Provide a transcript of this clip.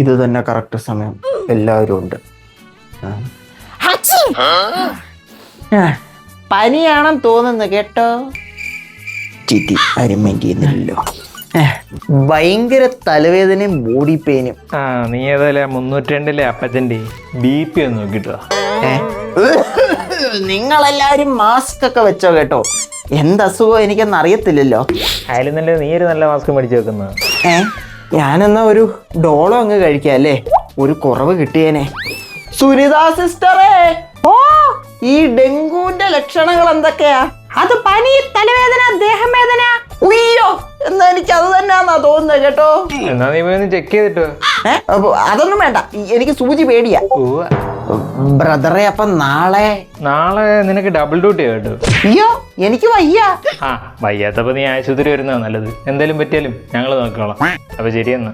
ഇത് തന്നെ കറക്റ്റ് സമയം, എല്ലാവരും ഉണ്ട്. പനിയാണെന്ന് തോന്നുന്നു കേട്ടോ. ചിറ്റി അരിമൈൻഡ് ചെയ്യുന്നില്ലല്ലോ. ഭയങ്കര തലവേദനയും ബോഡി പെയിനും. നീ ഏതായാലും 302 അപ്പച്ചൻ്റെ BP ഒന്ന് നോക്കിട്ടോ. നിങ്ങളെല്ലാവരും മാസ്ക് ഒക്കെ വെച്ചോ കേട്ടോ. എന്തസുഖം എനിക്കൊന്നും അറിയത്തില്ലല്ലോ. അതിൽ നല്ല നീ ഒരു നല്ല മാസ്ക് മേടിച്ച് വെക്കുന്ന. ഞാനെന്നാ ഒരു ഡോളോ അങ്ങ് കഴിക്കാം അല്ലേ, ഒരു കുറവ് കിട്ടിയേനെ. സുനിത സിസ്റ്ററേ, ഈ ഡെങ്കുവിന്റെ ലക്ഷണങ്ങൾ എന്തൊക്കെയാ? അത് പനി, തലവേദന, ദേഹം വേദന. ഉയ്യോ, എന്നാ എനിക്ക് അത് തന്നെയാന്നാ തോന്നുന്നത് കേട്ടോ. എന്നാ നീ പോയി ചെക്ക് ചെയ്തിട്ടോ. അതൊന്നും വേണ്ട, എനിക്ക് സൂചി പേടിയാ. ബ്രദറെ, അപ്പൊ നാളെ നിനക്ക് ഡബിൾ ഡ്യൂട്ടി കേട്ടോ. അയ്യോ, എനിക്ക് വയ്യ. വയ്യാത്തപ്പോ നീ ആശുപത്രി വരുന്നതാ നല്ലത്. എന്തായാലും പറ്റിയാലും ഞങ്ങള് നോക്കിക്കോളാം. അപ്പൊ ശരിയെന്നാ.